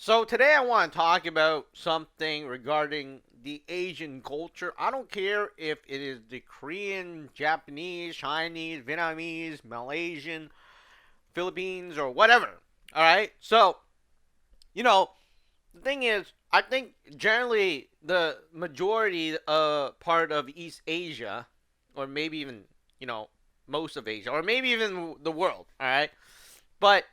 So today I want to talk about something regarding the Asian culture. I don't care if it is the Korean, Japanese, Chinese, Vietnamese, Malaysian, Philippines, or whatever. All right. So the thing is, I think generally the majority part of East Asia, or maybe even you know most of Asia, or maybe even the world. All right. But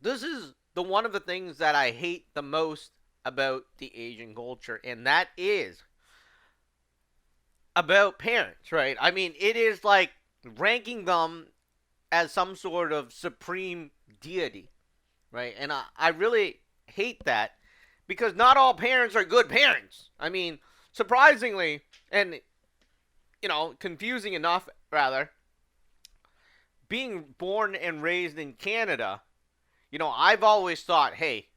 this is the one of the things that I hate the most about the Asian culture, and that is about parents, right? I mean, it is like ranking them as some sort of supreme deity, right? And I really hate that because not all parents are good parents. I mean, surprisingly, and confusing enough, rather, being born and raised in Canada, I've always thought, hey,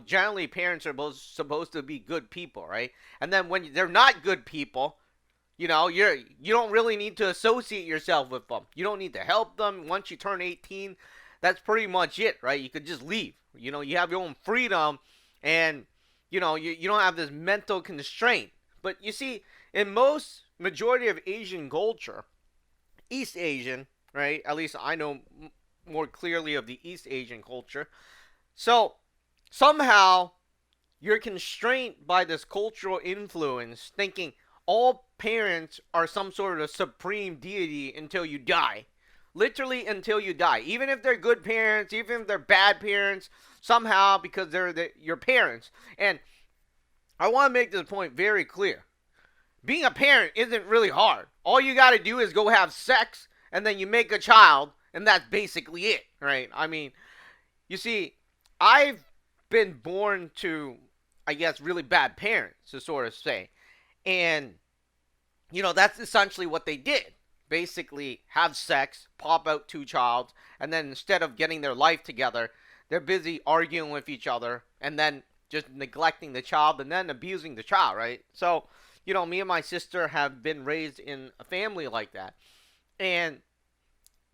generally parents are supposed to be good people, right? And then when they're not good people, you don't really need to associate yourself with them. You don't need to help them. Once you turn 18, that's pretty much it, right? You could just leave. You have your own freedom, and you don't have this mental constraint. But you see, in most majority of Asian culture, East Asian, right? At least I know more clearly of the East Asian culture. So somehow you're constrained by this cultural influence, thinking all parents are some sort of supreme deity until you die. Literally until you die. Even if they're good parents, even if they're bad parents, somehow because they're your parents. And I want to make this point very clear. Being a parent isn't really hard. All you got to do is go have sex, and then you make a child, and that's basically it, right? I mean, you see, I've been born to, I guess, really bad parents, to sort of say. And, that's essentially what they did. Basically, have sex, pop out two childs, and then instead of getting their life together, they're busy arguing with each other, and then just neglecting the child, and then abusing the child, right? So, me and my sister have been raised in a family like that. And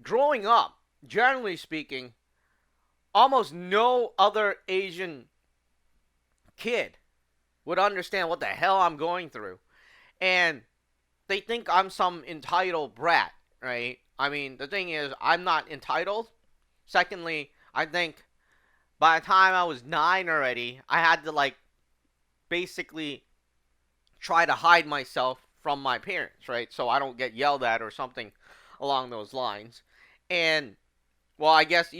growing up, generally speaking, almost no other Asian kid would understand what the hell I'm going through. And they think I'm some entitled brat, right? I mean, the thing is, I'm not entitled. Secondly, I think by the time I was 9 already, I had to, like, basically try to hide myself from my parents, right? So I don't get yelled at or something along those lines. And, well, I guess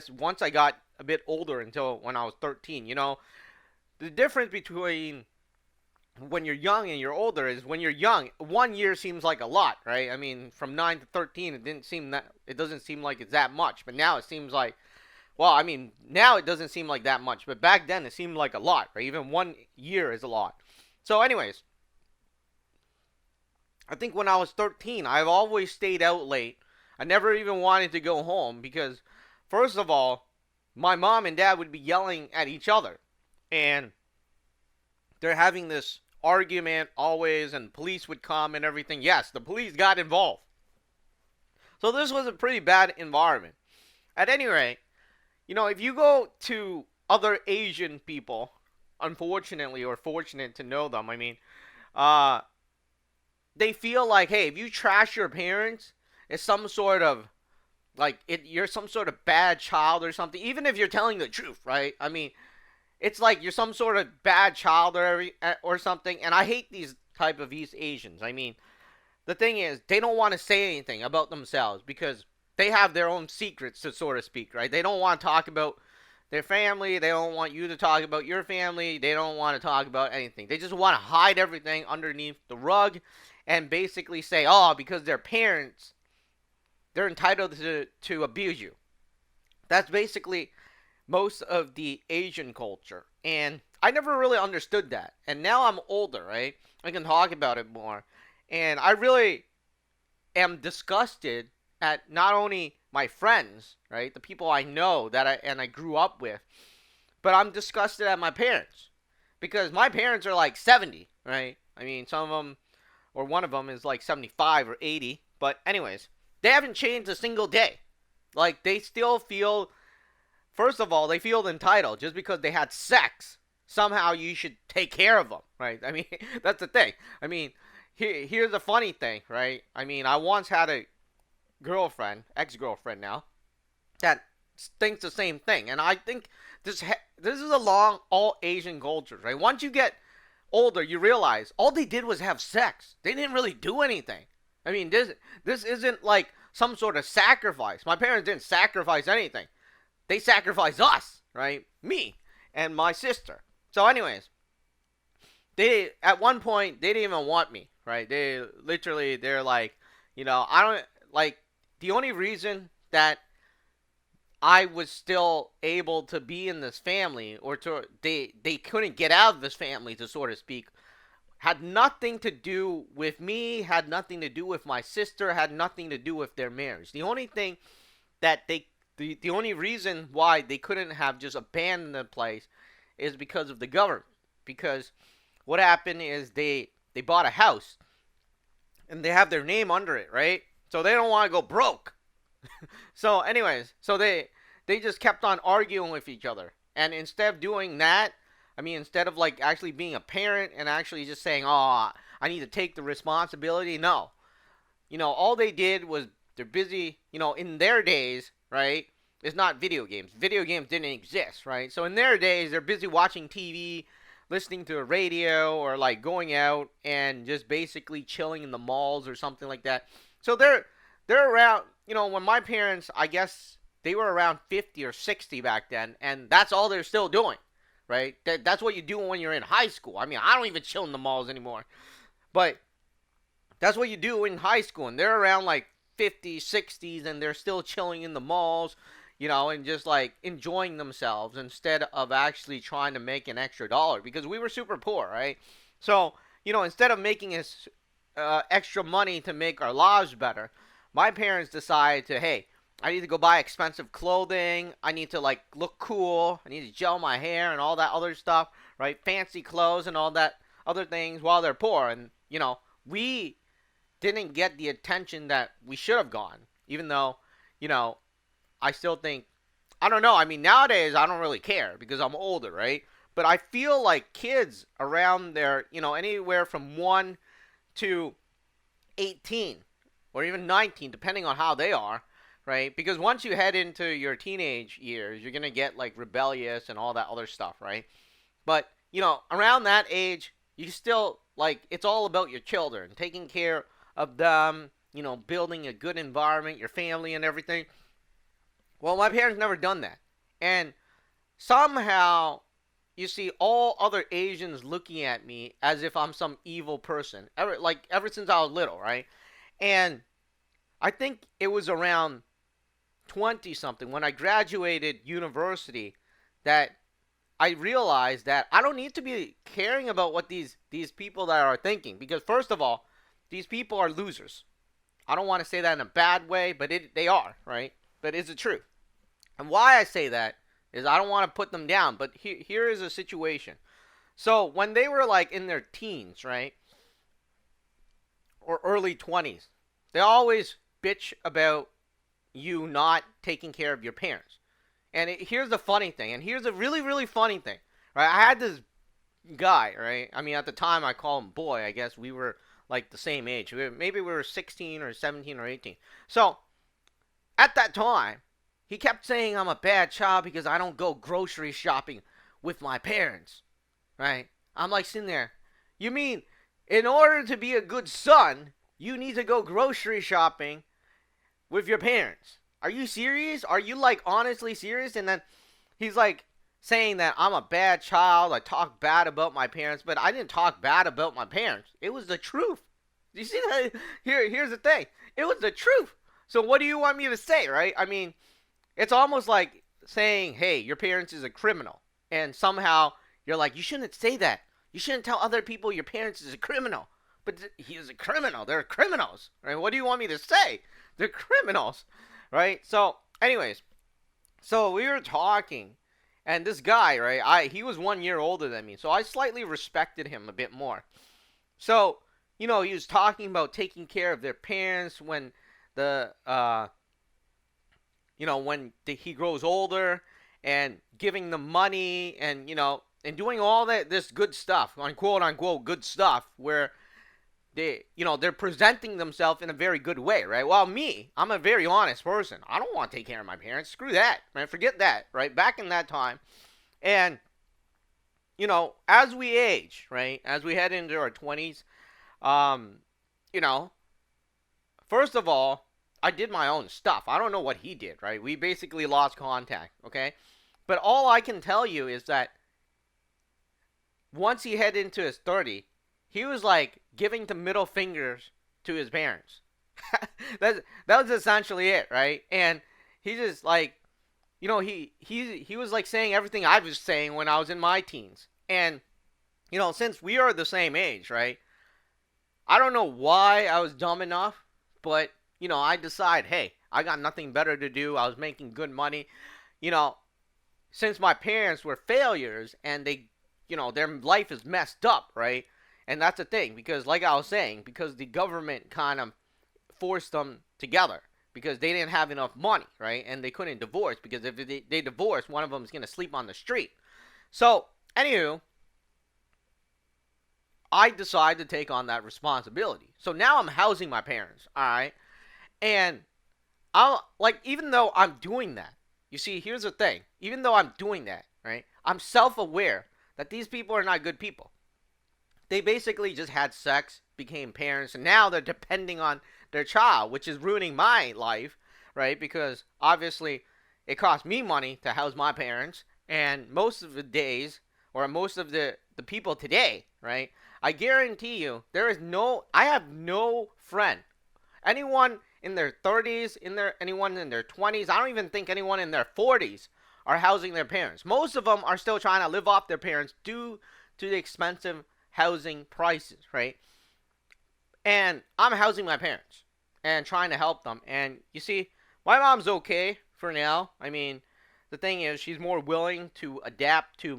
once I got a bit older until when I was 13, the difference between when you're young and you're older is when you're young, 1 year seems like a lot, right? I mean, from 9 to 13, it doesn't seem like it's that much, but now it seems like, well, I mean, now it doesn't seem like that much, but back then it seemed like a lot, right? Even 1 year is a lot. So, anyways, I think when I was 13, I've always stayed out late. I never even wanted to go home because, first of all, my mom and dad would be yelling at each other. And they're having this argument always, and police would come and everything. Yes, the police got involved. So this was a pretty bad environment. At any rate, if you go to other Asian people, unfortunately or fortunate to know them, I mean, uh, they feel like, hey, if you trash your parents, it's some sort of you're some sort of bad child or something. Even if you're telling the truth, right? I mean, it's like you're some sort of bad child or something. And I hate these type of East Asians. I mean, the thing is, they don't want to say anything about themselves because they have their own secrets, to sort of speak, right? They don't want to talk about their family. They don't want you to talk about your family. They don't want to talk about anything. They just want to hide everything underneath the rug and basically say, oh, because they're parents, they're entitled to abuse you. That's basically most of the Asian culture. And I never really understood that. And now I'm older, right? I can talk about it more. And I really am disgusted at not only my friends, right? The people I know I grew up with, but I'm disgusted at my parents. Because my parents are like 70, right? I mean, some of them, or one of them is like 75 or 80. But anyways, they haven't changed a single day. Like, they still feel first of all, they feel entitled just because they had sex. Somehow you should take care of them, right? I mean, that's the thing. I mean, here's the funny thing, right? I mean, I once had a girlfriend, ex-girlfriend now, that thinks the same thing, and I think this is along all Asian cultures, right? Once you get older, you realize all they did was have sex. They didn't really do anything. I mean, this isn't like some sort of sacrifice. My parents didn't sacrifice anything. They sacrificed us, right? Me and my sister. So, anyways, they at one point they didn't even want me, right? They're like, I don't like the only reason that I was still able to be in this family, or they couldn't get out of this family, to sort of speak, had nothing to do with me, had nothing to do with my sister, had nothing to do with their marriage. The only thing that the only reason why they couldn't have just abandoned the place is because of the government. Because what happened is they bought a house and they have their name under it, right? So they don't want to go broke. So anyways, so they just kept on arguing with each other. And instead of doing that, I mean, instead of like actually being a parent and actually just saying, "Oh, I need to take the responsibility," no. All they did was they're busy, in their days, right? It's not video games. Video games didn't exist, right? So in their days, they're busy watching TV, listening to a radio, or like going out and just basically chilling in the malls or something like that. So they're around, when my parents, I guess they were around 50 or 60 back then, and that's all they're still doing, right? That's what you do when you're in high school. I mean, I don't even chill in the malls anymore. But that's what you do in high school, and they're around like 50s, 60s, and they're still chilling in the malls, and just like enjoying themselves instead of actually trying to make an extra dollar, because we were super poor, right? So, instead of making us extra money to make our lives better, my parents decided to, hey, I need to go buy expensive clothing. I need to like look cool. I need to gel my hair and all that other stuff, right? Fancy clothes and all that other things while they're poor. And, we didn't get the attention that we should have gotten, even though, I still think, I don't know. I mean, nowadays I don't really care because I'm older, right? But I feel like kids around there, anywhere from 1 to 18 or even 19, depending on how they are, right? Because once you head into your teenage years, you're going to get like rebellious and all that other stuff, right? But, around that age, you still like, it's all about your children, taking care of them, building a good environment, your family and everything. Well, my parents never done that. And somehow you see all other Asians looking at me as if I'm some evil person. Ever since I was little, right? And I think it was around 20 something when I graduated university that I realized that I don't need to be caring about what these people that are thinking, because first of all, these people are losers. I don't want to say that in a bad way, but they are, right? But it's the truth. And why I say that is I don't want to put them down, but here is a situation. So when they were like in their teens, right, or early 20s, they always bitch about you not taking care of your parents. And here's the funny thing, and here's a really, really funny thing, right? I had this guy, right? I mean, at the time I call him boy. I guess we were like the same age. Maybe we were 16 or 17 or 18. So at that time, he kept saying I'm a bad child because I don't go grocery shopping with my parents, right? I'm like sitting there. You mean in order to be a good son, you need to go grocery shopping with your parents? Are you serious? Are you like honestly serious? And then he's like saying that I'm a bad child. I talk bad about my parents, but I didn't talk bad about my parents. It was the truth. You see that? Here's the thing. It was the truth. So what do you want me to say, right? I mean, it's almost like saying, hey, your parents is a criminal. And somehow you're like, you shouldn't say that. You shouldn't tell other people your parents is a criminal. But he is a criminal. They're criminals, right? What do you want me to say? They're criminals, right? So, anyways, so we were talking, and this guy, right? He was 1 year older than me, so I slightly respected him a bit more. So, he was talking about taking care of their parents when he grows older, and giving them money and and doing all that this good stuff, quote unquote good stuff, where they're presenting themselves in a very good way, right? Well, I'm a very honest person. I don't want to take care of my parents. Screw that, man. Forget that, right? Back in that time, and as we age, right, as we head into our 20s, um, you know, first of all, I did my own stuff. I don't know what he did, right? We basically lost contact, okay? But all I can tell you is that once he headed into his 30, he was like giving the middle fingers to his parents. That was essentially it, right? And he just like, he was like saying everything I was saying when I was in my teens. And since we are the same age, right? I don't know why I was dumb enough, but I decide, hey, I got nothing better to do. I was making good money. You know, since my parents were failures and their life is messed up, right? And that's the thing, because like I was saying, because the government kind of forced them together because they didn't have enough money, right? And they couldn't divorce, because if they divorce, one of them is going to sleep on the street. So, anywho, I decided to take on that responsibility. So now I'm housing my parents, all right? And I'll, like, even though I'm doing that, you see, here's the thing. Even though I'm doing that, right? I'm self-aware that these people are not good people. They basically just had sex, became parents, and now they're depending on their child, which is ruining my life, right? Because obviously it costs me money to house my parents, and most of the days, or most of the people today, right? I guarantee you, I have no friend, anyone in their 30s, anyone in their 20s, I don't even think anyone in their 40s are housing their parents. Most of them are still trying to live off their parents due to the expensive housing prices, right? And I'm housing my parents and trying to help them. And you see, my mom's okay for now. I mean, the thing is, she's more willing to adapt to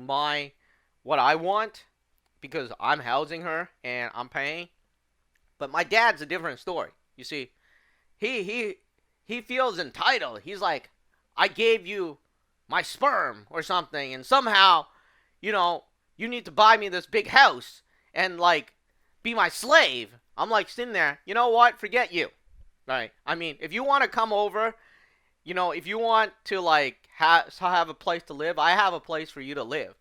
what I want because I'm housing her and I'm paying. But my dad's a different story. You see, he feels entitled. He's like, I gave you my sperm or something, and somehow, you need to buy me this big house and like be my slave. I'm like sitting there, you know what? Forget you. Right? I mean, if you want to come over, if you want to like have a place to live, I have a place for you to live.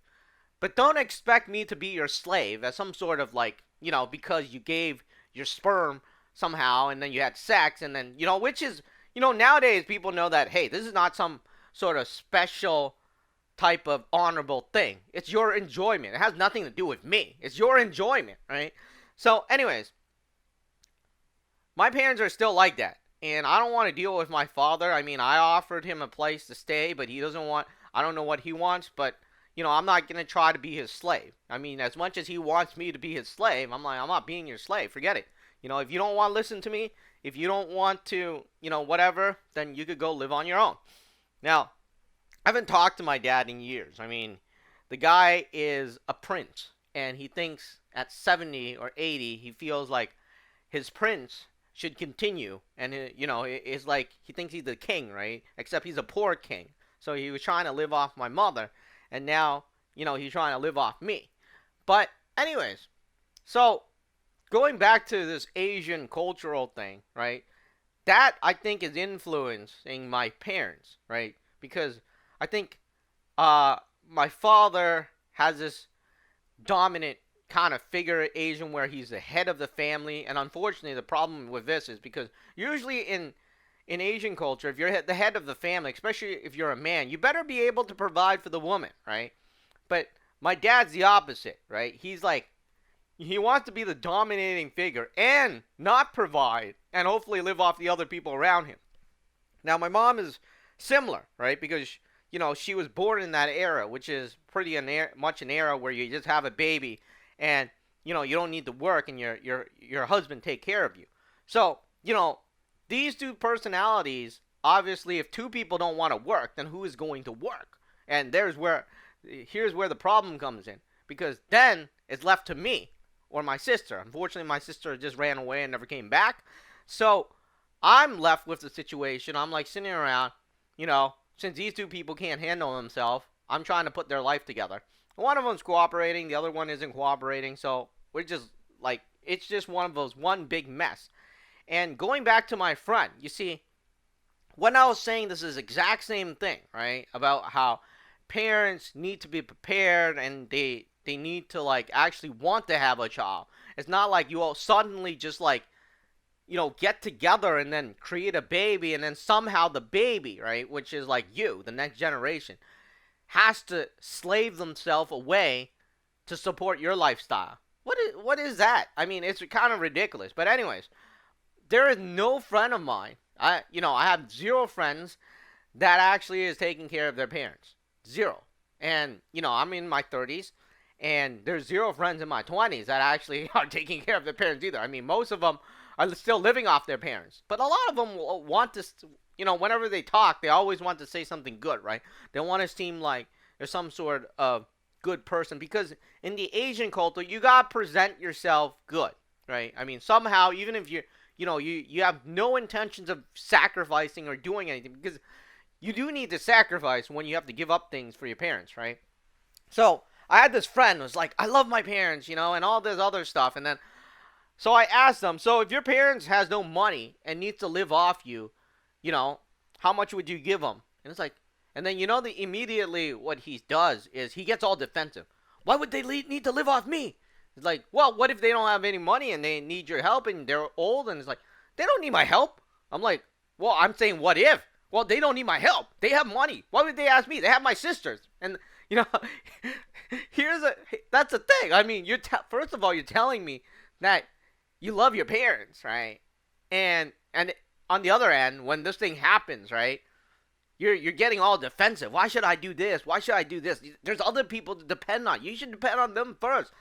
But don't expect me to be your slave as some sort of like, because you gave your sperm somehow and then you had sex and then, which is, nowadays people know that, hey, this is not some sort of special type of honorable thing. It's your enjoyment. It has nothing to do with me. It's your enjoyment, right? So, anyways, my parents are still like that. And I don't want to deal with my father. I mean, I offered him a place to stay, but he doesn't want, I don't know what he wants, but, I'm not going to try to be his slave. I mean, as much as he wants me to be his slave, I'm like, I'm not being your slave. Forget it. If you don't want to listen to me, if you don't want to, whatever, then you could go live on your own. Now, I haven't talked to my dad in years. I mean, the guy is a prince, and he thinks at 70 or 80, he feels like his prince should continue. And, it's like he thinks he's the king, right? Except he's a poor king. So he was trying to live off my mother, and now, he's trying to live off me. But, anyways, so going back to this Asian cultural thing, right? That, I think, is influencing my parents, right? Because I think my father has this dominant kind of figure Asian where he's the head of the family, and unfortunately the problem with this is because usually in Asian culture, if you're the head of the family, especially if you're a man, you better be able to provide for the woman, right? But my dad's the opposite, right? He's like, he wants to be the dominating figure and not provide and hopefully live off the other people around him. Now my mom is similar, right? Because she was born in that era, which is pretty much an era where you just have a baby and, you don't need to work and your husband take care of you. So, these two personalities, obviously, if two people don't want to work, then who is going to work? And here's where the problem comes in. Because then it's left to me or my sister. Unfortunately, my sister just ran away and never came back. So I'm left with the situation. I'm like sitting around, since these two people can't handle themselves, I'm trying to put their life together. One of them's cooperating, the other one isn't cooperating, so we're just like, it's just one of those one big mess. And going back to my friend, you see, when I was saying this is exact same thing, right? About how parents need to be prepared and they need to like actually want to have a child. It's not like you all suddenly just like, get together and then create a baby and then somehow the baby, right, which is like you, the next generation, has to slave themselves away to support your lifestyle. What is that? I mean, it's kind of ridiculous. But anyways, there is no friend of mine. I have zero friends that actually is taking care of their parents. Zero. And I'm in my 30s, and there's zero friends in my 20s that actually are taking care of their parents either. I mean, most of them are still living off their parents, but a lot of them want to. Whenever they talk, they always want to say something good, right? They want to seem like they're some sort of good person because in the Asian culture, you gotta present yourself good, right? I mean, somehow, even if you have no intentions of sacrificing or doing anything, because you do need to sacrifice when you have to give up things for your parents, right? So I had this friend who was like, I love my parents, and all this other stuff. And then, so I asked them, so if your parents has no money and needs to live off you, how much would you give them? And it's like, and then immediately what he does is he gets all defensive. Why would they need to live off me? It's like, well, what if they don't have any money and they need your help and they're old? And it's like, they don't need my help. I'm like, well, I'm saying, what if? Well, they don't need my help. They have money. Why would they ask me? They have my sisters. And, you know, that's the thing. I mean, first of all, you're telling me that you love your parents, right? And on the other end, when this thing happens, right? You're getting all defensive. Why should I do this? Why should I do this? There's other people to depend on. You should depend on them first.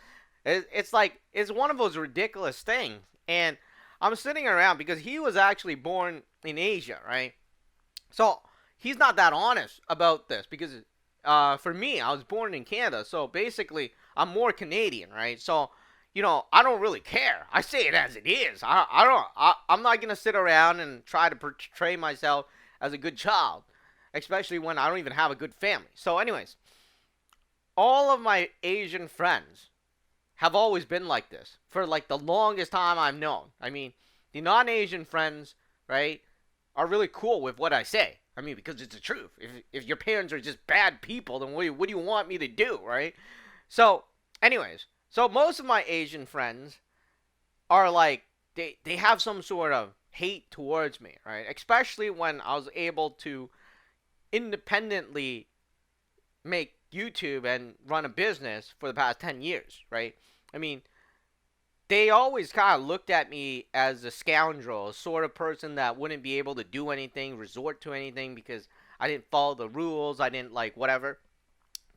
It's like, it's one of those ridiculous things. And I'm sitting around because he was actually born in Asia, right? So he's not that honest about this because for me, I was born in Canada. So basically, I'm more Canadian, right? So, I don't really care. I say it as it is. I'm not going to sit around and try to portray myself as a good child, especially when I don't even have a good family. So anyways, all of my Asian friends have always been like this for like the longest time I've known. I mean, the non-Asian friends, right, are really cool with what I say. I mean, because it's the truth. If your parents are just bad people, then what do you want me to do, right? So, anyways, so most of my Asian friends are like, they have some sort of hate towards me, right? Especially when I was able to independently make YouTube and run a business for the past 10 years, right? I mean, they always kind of looked at me as a scoundrel, a sort of person that wouldn't be able to do anything, resort to anything because I didn't follow the rules, I didn't like whatever.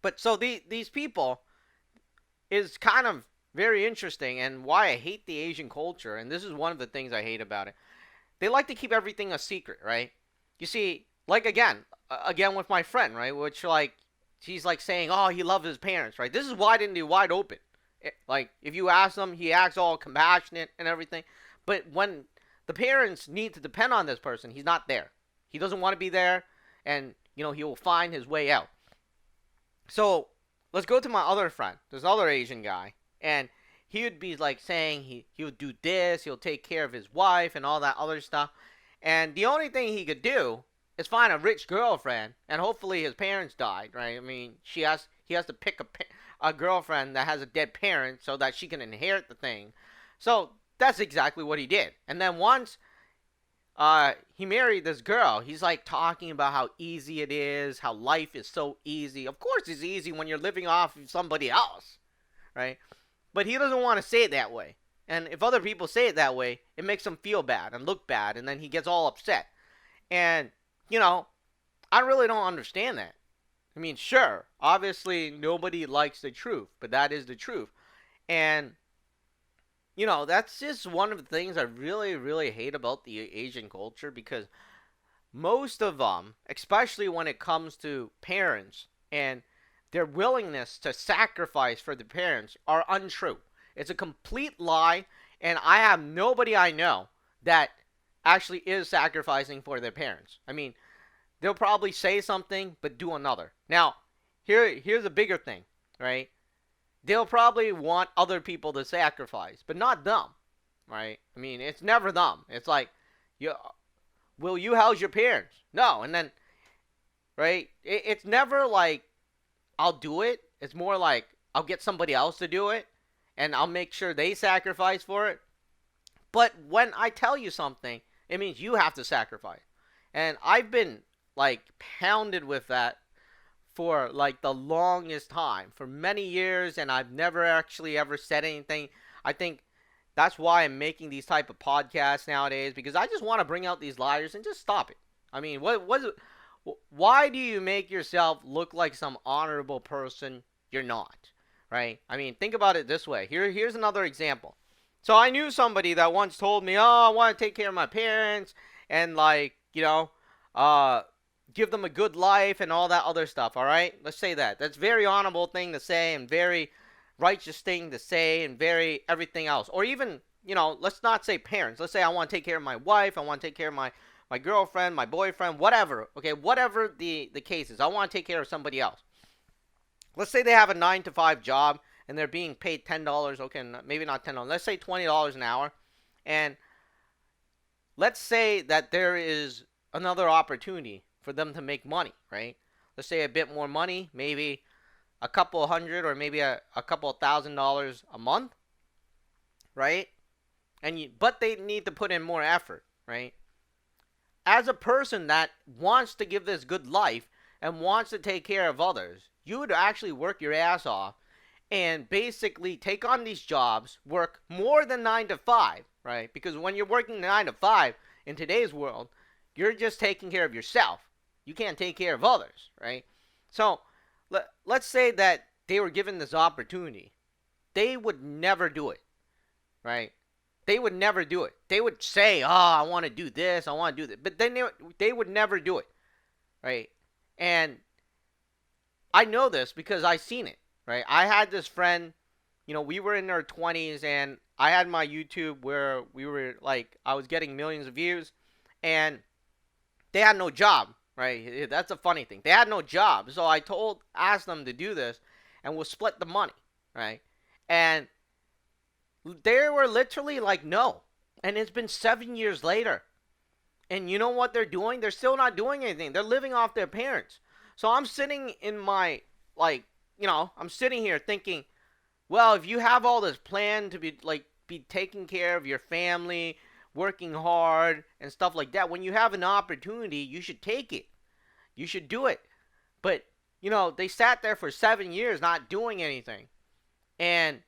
But so these people is kind of very interesting and why I hate the Asian culture, and this is one of the things I hate about it. They like to keep everything a secret, right? You see, like again with my friend, right? Which like he's like saying, "Oh, he loves his parents," right? This is wide open. Like if you ask him, he acts all compassionate and everything, but when the parents need to depend on this person, he's not there. He doesn't want to be there, and he will find his way out. So let's go to my other friend, this other Asian guy, and he would be like saying he would do this, he'll take care of his wife and all that other stuff, and the only thing he could do is find a rich girlfriend, and hopefully his parents died, right? I mean, he has to pick a girlfriend that has a dead parent so that she can inherit the thing. So that's exactly what he did. And then once he married this girl, he's like talking about how easy it is, how life is so easy. Of course it's easy when you're living off of somebody else, right? But he doesn't want to say it that way. And if other people say it that way, it makes him feel bad and look bad, and then he gets all upset. And, I really don't understand that. I mean, sure, obviously nobody likes the truth, but that is the truth. And, that's just one of the things I really, really hate about the Asian culture because most of them, especially when it comes to parents and their willingness to sacrifice for the parents, are untrue. It's a complete lie, and I have nobody I know that actually is sacrificing for their parents. I mean, they'll probably say something but do another. Now, here's a bigger thing, right? They'll probably want other people to sacrifice, but not them, right? I mean, it's never them. It's like, you, will you house your parents? No, and then, right? It's never like I'll do it. It's more like I'll get somebody else to do it, and I'll make sure they sacrifice for it. But when I tell you something, it means you have to sacrifice. And I've been like pounded with that for like the longest time, for many years, and I've never actually ever said anything. I think that's why I'm making these type of podcasts nowadays, because I just want to bring out these liars and just stop it. I mean, why do you make yourself look like some honorable person you're not, right? I mean, think about it this way. Here's another example. So I knew somebody that once told me, "Oh, I want to take care of my parents and like, uh give them a good life and all that other stuff." All right? Let's say that. That's a very honorable thing to say and very righteous thing to say and very everything else. Or even, let's not say parents. Let's say I want to take care of my wife, I want to take care of my girlfriend, my boyfriend, whatever. Okay, whatever the case is. I want to take care of somebody else. Let's say they have a 9 to 5 job and they're being paid $10. Okay, maybe not $10. Let's say $20 an hour. And let's say that there is another opportunity for them to make money, right? Let's say a bit more money, maybe a couple hundred or maybe a couple $1,000 a month, right? But they need to put in more effort, right? As a person that wants to give this good life and wants to take care of others, you would actually work your ass off and basically take on these jobs, work more than 9 to 5, right? Because when you're working 9 to 5 in today's world, you're just taking care of yourself. You can't take care of others, right? So let's say that they were given this opportunity. They would never do it, right? They would never do it. They would say, "Oh, I want to do this, I want to do that," but then they would never do it, right? And I know this because I seen it, right? I had this friend, we were in our 20s, and I had my YouTube where we were like, I was getting millions of views, and they had no job, right? That's a funny thing. They had no job, so I asked them to do this, and we'll split the money, right? And they were literally like, no. And it's been 7 years later. And you know what they're doing? They're still not doing anything. They're living off their parents. So I'm sitting in my, I'm sitting here thinking, well, if you have all this plan to be taking care of your family, working hard and stuff like that, when you have an opportunity, you should take it. You should do it. But, they sat there for 7 years not doing anything. And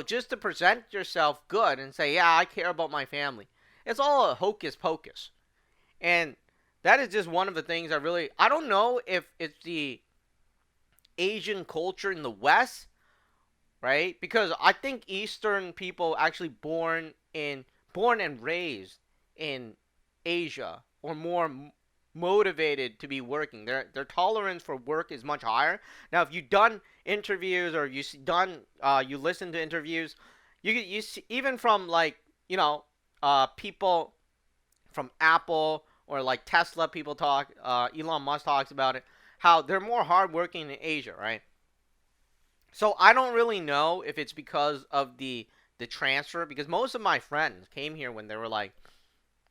just to present yourself good and say, yeah, I care about my family. It's all a hocus pocus. And that is just one of the things I don't know if it's the Asian culture in the West, right? Because I think Eastern people actually born and raised in Asia or more motivated to be working. Their tolerance for work is much higher. Now, if you've done interviews or you listen to interviews, you see, even from people from Apple or like Tesla, people talk. Elon Musk talks about it, how they're more hardworking in Asia, right? So I don't really know if it's because of the transfer, because most of my friends came here when they were like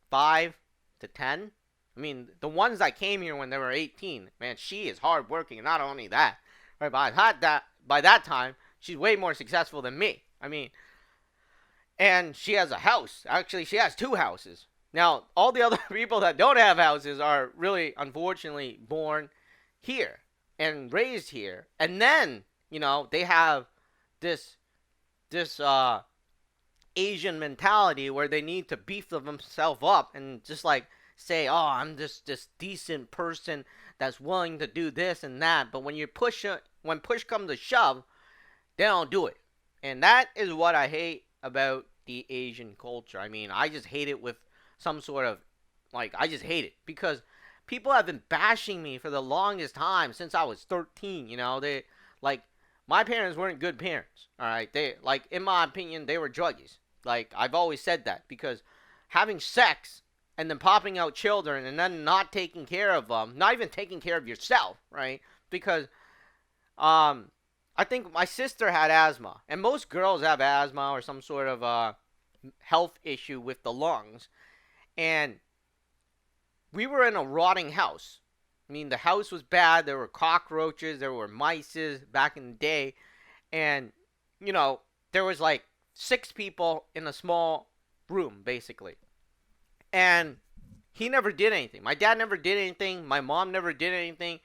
5 to 10. I mean, the ones that came here when they were 18, man, she is hardworking. And not only that, right? By that time, she's way more successful than me. I mean, and she has a house. Actually, she has 2 houses. Now, all the other people that don't have houses are really, unfortunately, born here and raised here, and then they have this Asian mentality where they need to beef themselves up and just like say, "Oh, I'm just this decent person that's willing to do this and that." But when push comes to shove, they don't do it, and that is what I hate about the Asian culture. I mean, I just hate it with some sort of I just hate it because people have been bashing me for the longest time since I was 13. They like my parents weren't good parents. All right, they in my opinion they were druggies. Like I've always said that because having sex and then popping out children and then not taking care of them, not even taking care of yourself, right? Because um, I think my sister had asthma, and most girls have asthma or some sort of health issue with the lungs. And we were in a rotting house. I mean, the house was bad. There were cockroaches, there were mice back in the day, and there was like 6 people in a small room, basically. And he never did anything. My dad never did anything. My mom never did anything.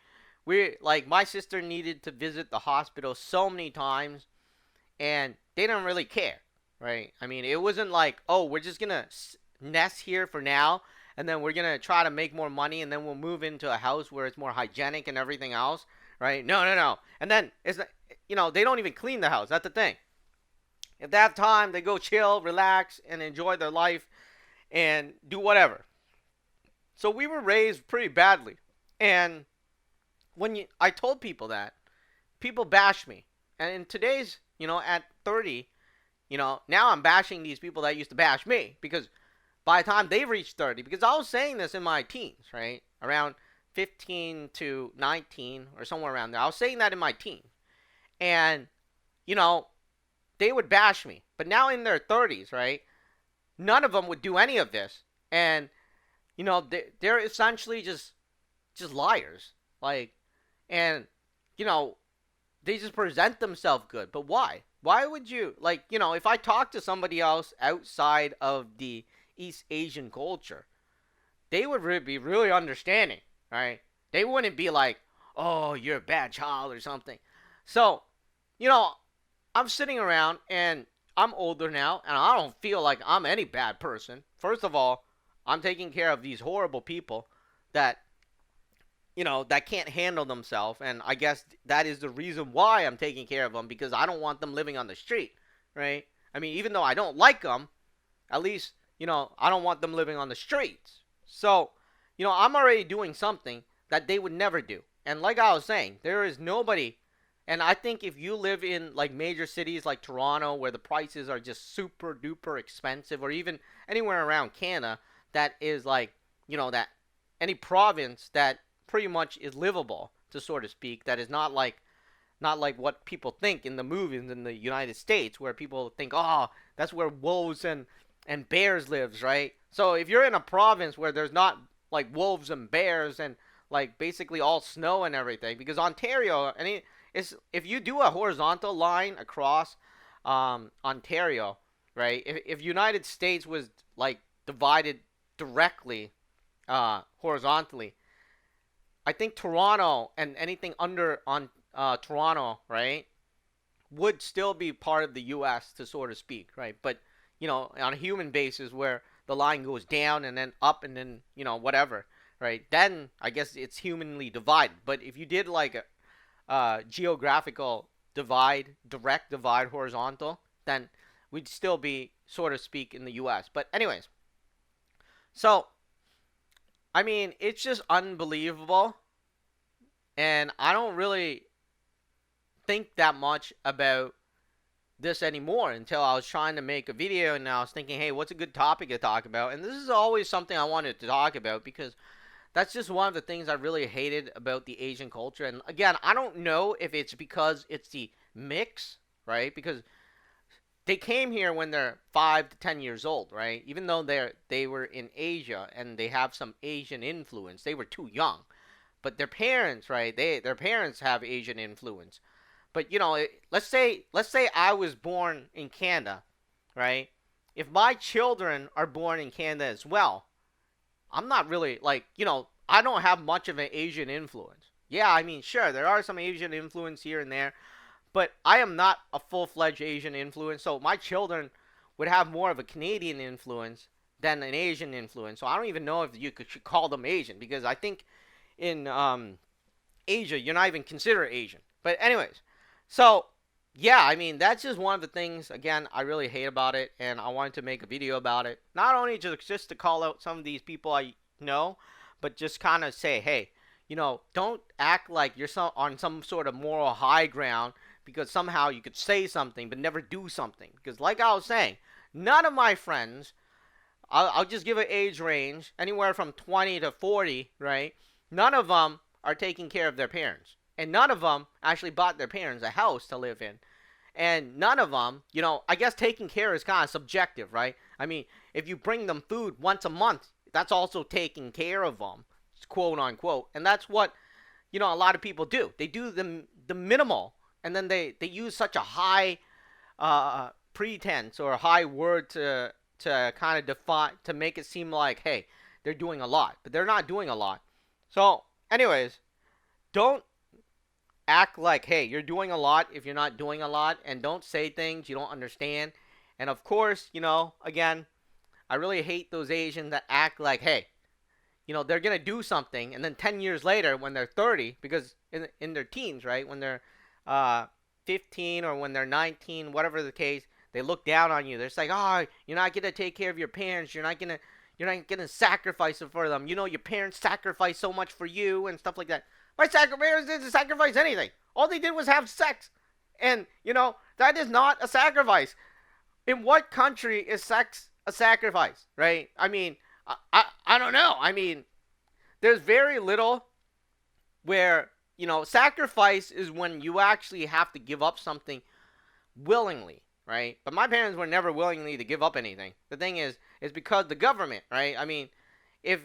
My sister needed to visit the hospital so many times, and they didn't really care, right? I mean, it wasn't like, oh, we're just gonna nest here for now, and then we're gonna try to make more money, and then we'll move into a house where it's more hygienic and everything else, right? No, no, no. And then they don't even clean the house. That's the thing. At that time, they go chill, relax, and enjoy their life and do whatever. So we were raised pretty badly, and I told people that, people bash me. And in today's, at 30, now I'm bashing these people that used to bash me, because by the time they reached 30, because I was saying this in my teens, right? Around 15 to 19 or somewhere around there. I was saying that in my teens. And, you know, they would bash me. But now in their 30s, right? None of them would do any of this. And, they're essentially just liars. Like, and, you know, they just present themselves good. But why? Why would you, if I talk to somebody else outside of the East Asian culture, they would be really understanding, right? They wouldn't be like, oh, you're a bad child or something. So, you know, I'm sitting around and I'm older now and I don't feel like I'm any bad person. First of all, I'm taking care of these horrible people that that can't handle themselves. And I guess that is the reason why I'm taking care of them, because I don't want them living on the street, right? I mean, even though I don't like them, at least, I don't want them living on the streets. So, I'm already doing something that they would never do. And like I was saying, there is nobody. And I think if you live in like major cities like Toronto, where the prices are just super duper expensive, or even anywhere around Canada that is like, that any province that pretty much is livable, to sort of speak, that is not like what people think in the movies in the United States, where people think, oh, that's where wolves and bears lives, right? So if you're in a province where there's not like wolves and bears and like basically all snow and everything, because Ontario, it's, if you do a horizontal line across Ontario, right? If United States was like divided directly horizontally, I think Toronto and anything under on Toronto, right, would still be part of the U.S., to sort of speak, right? But on a human basis, where the line goes down and then up and then whatever, right? Then I guess it's humanly divided. But if you did like a geographical divide, direct divide, horizontal, then we'd still be, sort of speak, in the U.S. But anyways, so I mean, it's just unbelievable. And I don't really think that much about this anymore until I was trying to make a video, and I was thinking, hey, what's a good topic to talk about? And this is always something I wanted to talk about, because that's just one of the things I really hated about the Asian culture. And again, I don't know if it's because it's the mix, right? Because they came here when they're 5 to 10 years old, right? Even though they were in Asia and they have some Asian influence, they were too young. But their parents, right? Their parents have Asian influence. But let's say I was born in Canada, right? If my children are born in Canada as well, I'm not really like, I don't have much of an Asian influence. Yeah, I mean, sure, there are some Asian influence here and there, but I am not a full-fledged Asian influence. So my children would have more of a Canadian influence than an Asian influence. So I don't even know if you should call them Asian, because I think in Asia, you're not even considered Asian. But anyways, so yeah, I mean, that's just one of the things, again, I really hate about it, and I wanted to make a video about it. Not only just to call out some of these people I know, but just kind of say, hey, don't act like you're on some sort of moral high ground, because somehow you could say something but never do something. Because like I was saying, none of my friends I'll just give an age range anywhere from 20 to 40, right? None of them are taking care of their parents. And none of them actually bought their parents a house to live in. And none of them, I guess taking care is kind of subjective, right? I mean, if you bring them food once a month, that's also taking care of them, quote unquote. And that's what, a lot of people do. They do the minimal, and then they use such a high pretense or a high word to kind of define, to make it seem like, hey, they're doing a lot, but they're not doing a lot. So, anyways, don't act like, hey, you're doing a lot if you're not doing a lot, and don't say things you don't understand. And of course, again, I really hate those Asians that act like, hey, they're going to do something, and then 10 years later when they're 30, because in their teens, right, when they're 15 or when they're 19, whatever the case, they look down on you. They're just like, oh, you're not going to take care of your parents. You're not gonna sacrifice it for them. Your parents sacrificed so much for you and stuff like that. My parents didn't sacrifice anything. All they did was have sex. And, that is not a sacrifice. In what country is sex a sacrifice, right? I mean, I don't know. I mean, there's very little where, sacrifice is when you actually have to give up something willingly, right? But my parents were never willingly to give up anything. The thing is because the government, right? I mean, if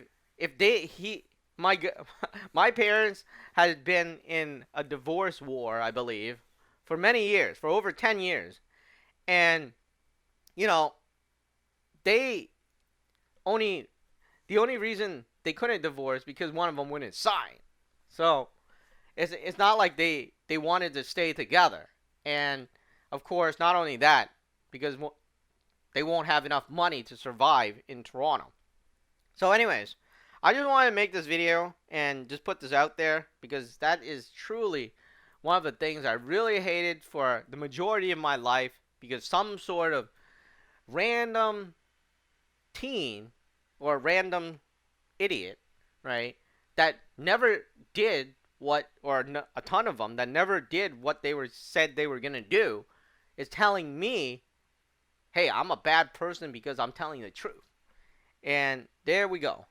my my parents had been in a divorce war, I believe, for many years, for over 10 years. And you know, they only the only reason they couldn't divorce because one of them wouldn't sign. So, it's not like they wanted to stay together. And of course, not only that, because they won't have enough money to survive in Toronto. So anyways, I just wanted to make this video and just put this out there because that is truly one of the things I really hated for the majority of my life, because some sort of random teen or random idiot, right, that never did what, or a ton of them that never did what they were said they were going to do, is telling me, hey, I'm a bad person because I'm telling the truth. And there we go.